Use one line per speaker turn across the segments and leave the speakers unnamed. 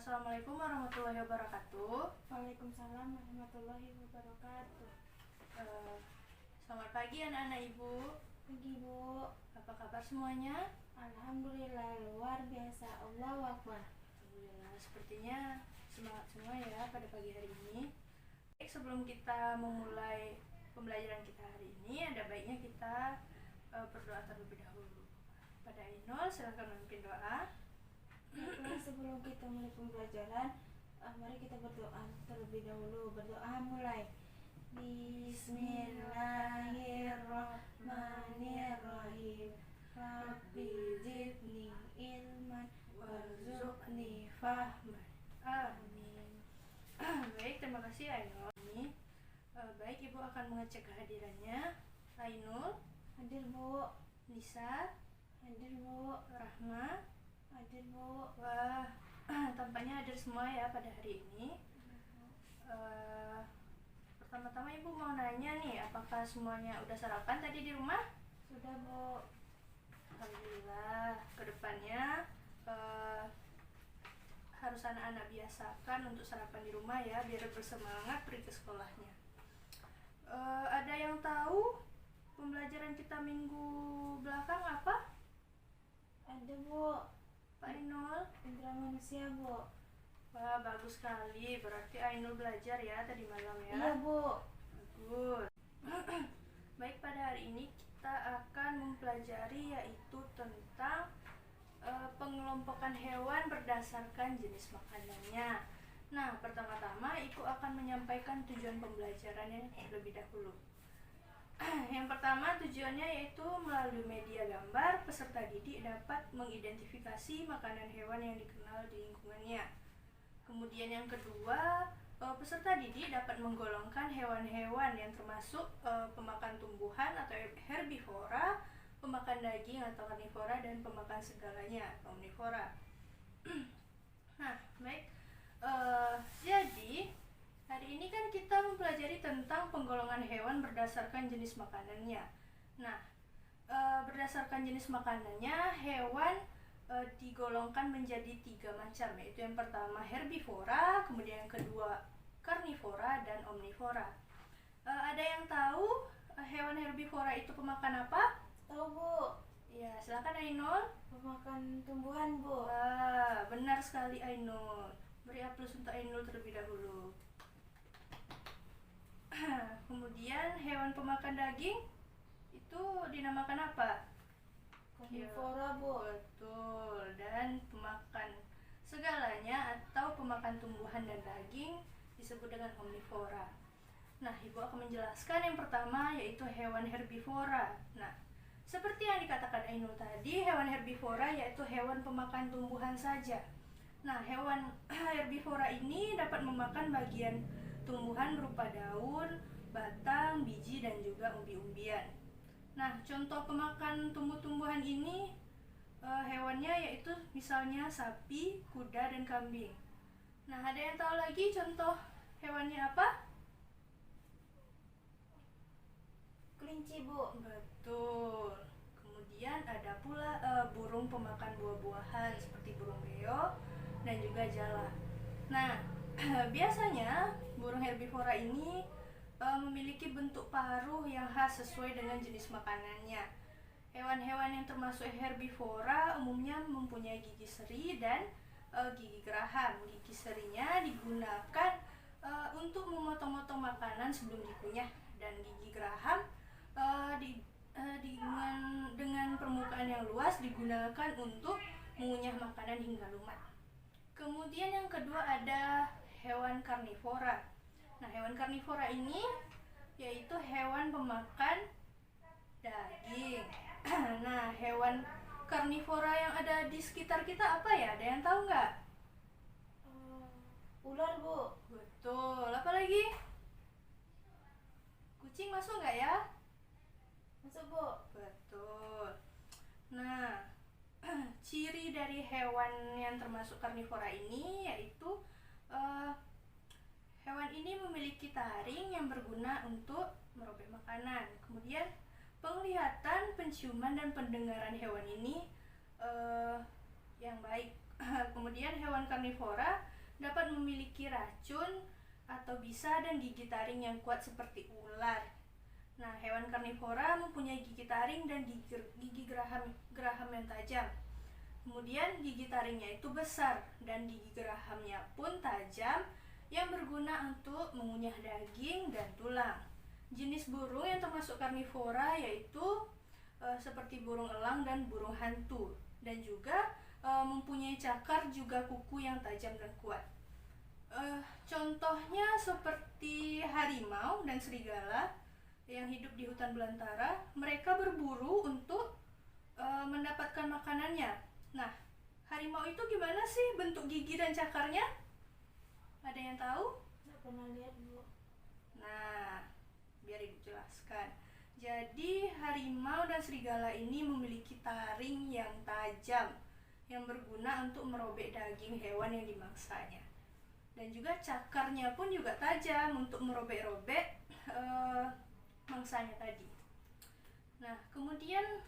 Assalamualaikum warahmatullahi wabarakatuh.
Waalaikumsalam warahmatullahi wabarakatuh.
Eh, Selamat pagi anak-anak ibu.
Pagi Bu.
Apa kabar semuanya?
Alhamdulillah luar biasa. Allahu Akbar.
Alhamdulillah, sepertinya semangat semua ya pada pagi hari ini. Baik, sebelum kita memulai pembelajaran kita hari ini, ada baiknya kita berdoa terlebih dahulu. Pada Ainul, silakan memimpin doa.
Baiklah, sebelum kita mulai pembelajaran, mari kita berdoa terlebih dahulu. Berdoa mulai. Bismillahirrahmanirrahim. Rabbi zidni ilman warzuqni fahman.
Amin. Baik, terima kasih Ainul. Baik, ibu akan mengecek kehadirannya. Ainul,
Hadir Bu.
Nisa,
Hadir Bu.
Rahma.
Hadir Bu.
Wah, tampaknya hadir semua ya pada hari ini. Pertama-tama ibu mau nanya nih, apakah semuanya udah sarapan tadi di rumah?
Sudah Bu.
Alhamdulillah. Kedepannya harus anak-anak biasakan untuk sarapan di rumah ya, biar bersemangat pergi ke sekolahnya. Ada yang tahu pembelajaran kita minggu belakang apa,
Ada Bu.
Pak Ainul?
Indra manusia Bu.
Wah, bagus sekali. Berarti Ainul belajar ya tadi malam ya?
Iya Bu.
Bagus. Baik, pada hari ini kita akan mempelajari yaitu tentang pengelompokan hewan berdasarkan jenis makanannya. Nah, pertama-tama Ibu akan menyampaikan tujuan pembelajarannya terlebih dahulu. Yang pertama, tujuannya yaitu melalui media gambar, peserta didik dapat mengidentifikasi makanan hewan yang dikenal di lingkungannya. Kemudian yang kedua, peserta didik dapat menggolongkan hewan-hewan yang termasuk pemakan tumbuhan atau herbivora, pemakan daging atau karnivora, dan pemakan segalanya atau omnivora. Nah, baik. Jadi hari ini kan kita mempelajari tentang penggolongan hewan berdasarkan jenis makanannya. Nah, berdasarkan jenis makanannya, hewan digolongkan menjadi 3 macam, yaitu yang pertama herbivora, kemudian yang kedua karnivora, dan omnivora. Ada yang tahu hewan herbivora itu pemakan apa?
Tahu Bu.
Ya, silakan Ainul.
Pemakan tumbuhan Bu.
Wah, benar sekali Ainul. Beri aplaus untuk Ainul terlebih dahulu. Kemudian hewan pemakan daging itu dinamakan apa?
Karnivora Bu.
Betul. Dan pemakan segalanya atau pemakan tumbuhan dan daging disebut dengan omnivora. Nah, Ibu akan menjelaskan yang pertama yaitu hewan herbivora. Nah, seperti yang dikatakan Ainul tadi, hewan herbivora yaitu hewan pemakan tumbuhan saja. Nah, hewan herbivora ini dapat memakan bagian tumbuhan berupa daun, batang, biji, dan juga umbi-umbian. Nah, contoh pemakan tumbuh-tumbuhan ini hewannya yaitu misalnya sapi, kuda, dan kambing. Nah, ada yang tahu lagi contoh hewannya apa?
Kelinci Bu.
Betul. Kemudian ada pula burung pemakan buah-buahan seperti burung beo dan juga jala. Nah, biasanya burung herbivora ini memiliki bentuk paruh yang khas sesuai dengan jenis makanannya. Hewan-hewan yang termasuk herbivora umumnya mempunyai gigi seri dan gigi geraham. Gigi serinya digunakan untuk memotong-motong makanan sebelum dikunyah, dan gigi geraham dengan permukaan yang luas digunakan untuk mengunyah makanan hingga lumat. Kemudian yang kedua ada hewan karnivora. Nah, hewan karnivora ini yaitu hewan pemakan daging. Nah, hewan karnivora yang ada di sekitar kita apa ya? Ada yang tahu nggak?
Ular Bu.
Betul. Apa lagi? Kucing masuk nggak ya?
Masuk Bu.
Betul. Nah, ciri dari hewan yang termasuk karnivora ini yaitu hewan ini memiliki taring yang berguna untuk merobek makanan. Kemudian penglihatan, penciuman, dan pendengaran hewan ini yang baik. Kemudian hewan karnivora dapat memiliki racun atau bisa dan gigi taring yang kuat seperti ular. Nah, hewan karnivora mempunyai gigi taring dan gigi geraham yang tajam. Kemudian gigi taringnya itu besar dan gigi gerahamnya pun tajam yang berguna untuk mengunyah daging dan tulang. Jenis burung yang termasuk karnivora yaitu seperti burung elang dan burung hantu, dan juga mempunyai cakar juga kuku yang tajam dan kuat. Contohnya seperti harimau dan serigala yang hidup di hutan belantara, mereka berburu untuk mendapatkan makanannya. Nah, harimau itu gimana sih bentuk gigi dan cakarnya? Ada yang tahu?
Nggak pernah lihat, Bu.
Nah, biar Ibu jelaskan. Jadi harimau dan serigala ini memiliki taring yang tajam yang berguna untuk merobek daging hewan yang dimangsanya. Dan juga cakarnya pun juga tajam untuk merobek-robek mangsanya tadi. Nah, kemudian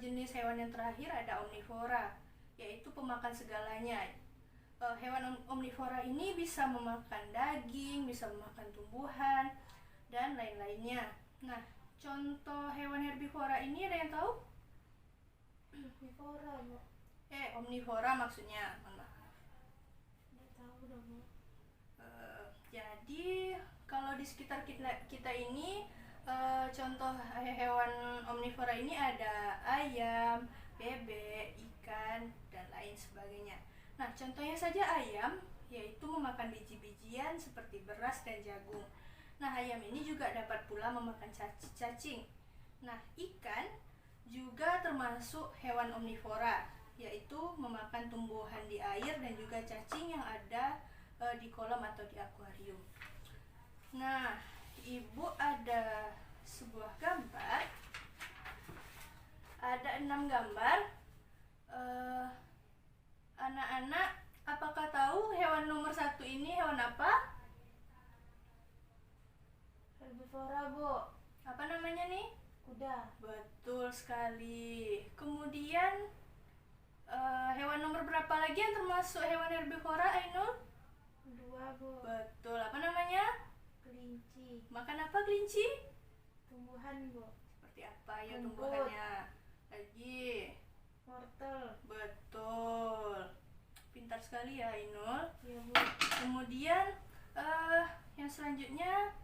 jenis hewan yang terakhir ada omnivora, yaitu pemakan segalanya. Hewan omnivora ini bisa memakan daging, bisa memakan tumbuhan, dan lain-lainnya. Nah, contoh hewan herbivora ini ada yang tahu?
Herbivora, Bu.
Omnivora maksudnya, mohon maaf.
Nggak tahu dong, Bu.
Jadi kalau di sekitar kita ini contoh hewan omnivora ini ada ayam, bebek, ikan, dan lain sebagainya. Nah, contohnya saja ayam, yaitu memakan biji-bijian seperti beras dan jagung. Nah, ayam ini juga dapat pula memakan cacing. Nah, ikan juga termasuk hewan omnivora, yaitu memakan tumbuhan di air dan juga cacing yang ada di kolam atau di akuarium. Nah, Ibu ada sebuah gambar, ada 6 gambar. Anak-anak, apakah tahu hewan nomor 1 ini hewan apa?
Herbivora, Bu.
Apa namanya nih?
Kuda.
Betul sekali. Kemudian hewan nomor berapa lagi yang termasuk hewan herbivora, Ainul?
2, Bu.
Betul. Apa namanya?
Kelinci.
Makan apa kelinci?
Tumbuhan, Bu.
Seperti apa ya
Rumput.
tumbuhannya? Lagi.
Wortel.
Betul. Pintar sekali ya, Ainul.
Iya, Bu.
Kemudian yang selanjutnya,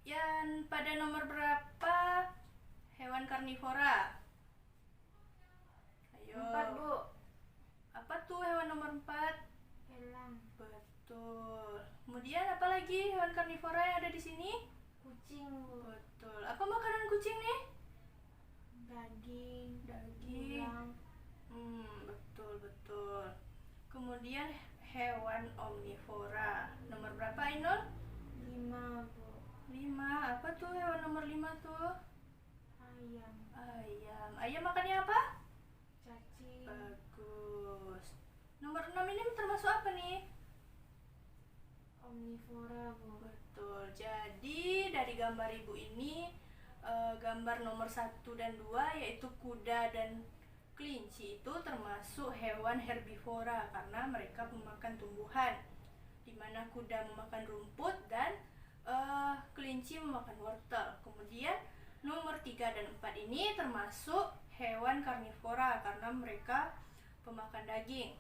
yang pada nomor berapa hewan karnivora? Ayo.
4, Bu.
Apa tuh hewan nomor 4?
Elang.
Betul. Kemudian apa lagi hewan karnivora yang ada di sini?
Kucing, Bu.
Betul. Apa makanan kucing nih?
Daging.
Daging. Betul. Kemudian hewan omnivora nomor berapa, Ainul?
5, Bu.
5. Apa tuh hewan nomor 5 tuh?
Ayam.
Ayam makannya apa?
Cacing.
Bagus. Nomor 6 ini termasuk apa nih?
Omnivora, Bu.
Betul. Jadi dari gambar Ibu ini gambar nomor 1 dan 2 yaitu kuda dan kelinci itu termasuk hewan herbivora karena mereka memakan tumbuhan, di mana kuda memakan rumput dan kelinci memakan wortel. Kemudian nomor 3 dan 4 ini termasuk hewan karnivora karena mereka pemakan daging.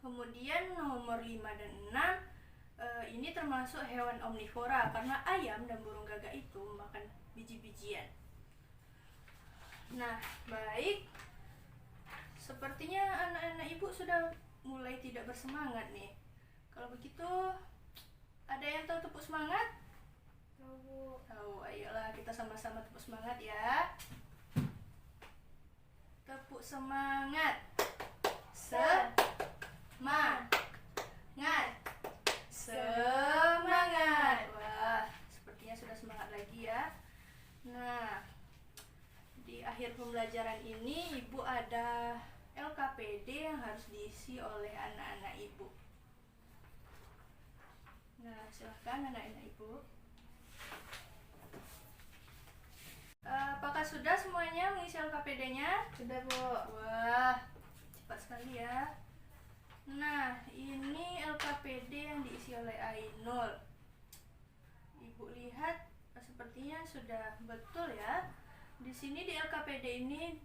Kemudian nomor 5 dan 6 ini termasuk hewan omnivora karena ayam dan burung gagak itu makan biji-bijian. Nah, baik. Sepertinya anak-anak Ibu sudah mulai tidak bersemangat nih. Kalau begitu, ada yang tahu tepuk semangat?
Tahu, Bu.
Tahu, ayolah kita sama-sama tepuk semangat ya. Tepuk semangat. Semangat. Wah, sepertinya sudah semangat lagi ya. Nah, di akhir pembelajaran ini Ibu ada LKPD yang harus diisi oleh anak-anak Ibu. Nah, silahkan anak-anak Ibu. Apakah sudah semuanya mengisi LKPD-nya?
Sudah, Bu.
Wah, cepat sekali ya. Nah, ini LKPD sudah betul ya. Di sini di LKPD ini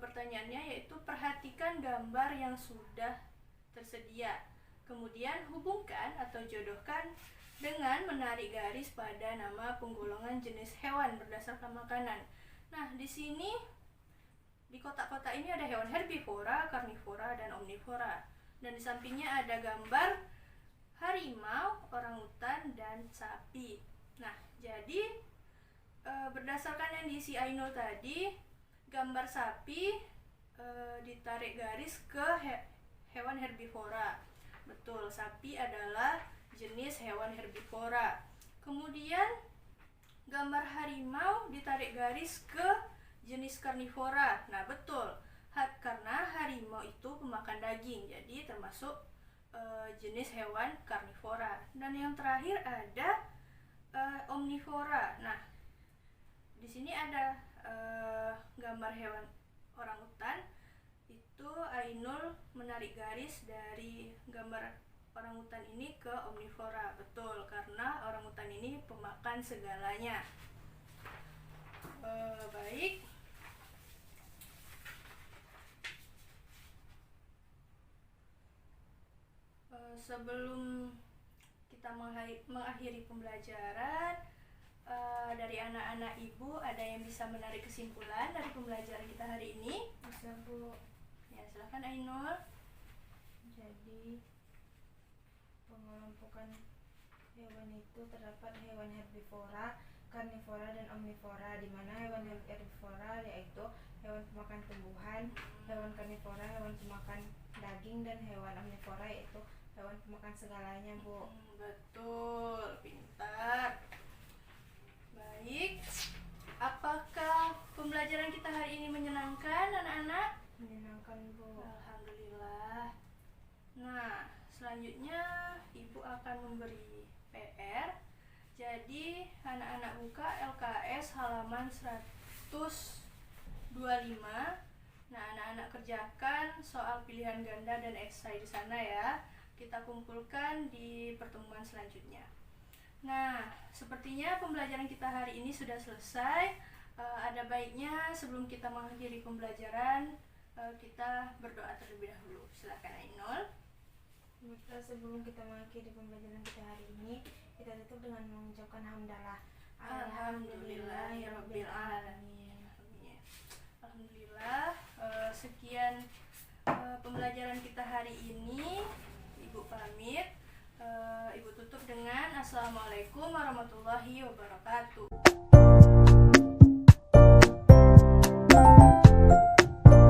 pertanyaannya yaitu perhatikan gambar yang sudah tersedia. Kemudian hubungkan atau jodohkan dengan menarik garis pada nama penggolongan jenis hewan berdasarkan makanan. Nah, di sini di kotak-kotak ini ada hewan herbivora, karnivora, dan omnivora. Dan di sampingnya ada gambar harimau, orangutan, dan sapi. Nah, jadi berdasarkan yang diisi Ainul tadi, gambar sapi ditarik garis ke hewan herbivora. Betul, sapi adalah jenis hewan herbivora. Kemudian gambar harimau ditarik garis ke jenis karnivora. Nah, betul, karena harimau itu pemakan daging, jadi termasuk jenis hewan karnivora. Dan yang terakhir ada omnivora. Nah, di sini ada gambar hewan orangutan. Itu Ainul menarik garis dari gambar orangutan ini ke omnivora. Betul, karena orangutan ini pemakan segalanya. Baik. Sebelum kita mengakhiri pembelajaran, dari anak-anak ibu ada yang bisa menarik kesimpulan dari pembelajaran kita hari ini?
Bisa, Bu.
Ya, silakan Ainul.
Jadi pengelompokan hewan itu terdapat hewan herbivora, karnivora, dan omnivora, di mana hewan herbivora yaitu hewan pemakan tumbuhan, hewan karnivora hewan pemakan daging, dan hewan omnivora yaitu hewan pemakan segalanya, Bu.
Betul, pintar. Baik, apakah pembelajaran kita hari ini menyenangkan anak-anak?
Menyenangkan, Bu.
Alhamdulillah. Nah, selanjutnya ibu akan memberi PR. Jadi anak-anak buka LKS halaman 125. Nah, anak-anak kerjakan soal pilihan ganda dan esai di sana ya. Kita kumpulkan di pertemuan selanjutnya. Nah, sepertinya pembelajaran kita hari ini sudah selesai. Ada baiknya sebelum kita mengakhiri pembelajaran, kita berdoa terlebih dahulu. Silakan Ainul.
Maka sebelum kita mengakhiri pembelajaran kita hari ini, kita tutup dengan mengucapkan hamdalah.
Alhamdulillahirabbil alamin. Alhamdulillah. Sekian pembelajaran kita hari ini. Ibu pamit. Ibu tutup dengan Assalamualaikum warahmatullahi wabarakatuh.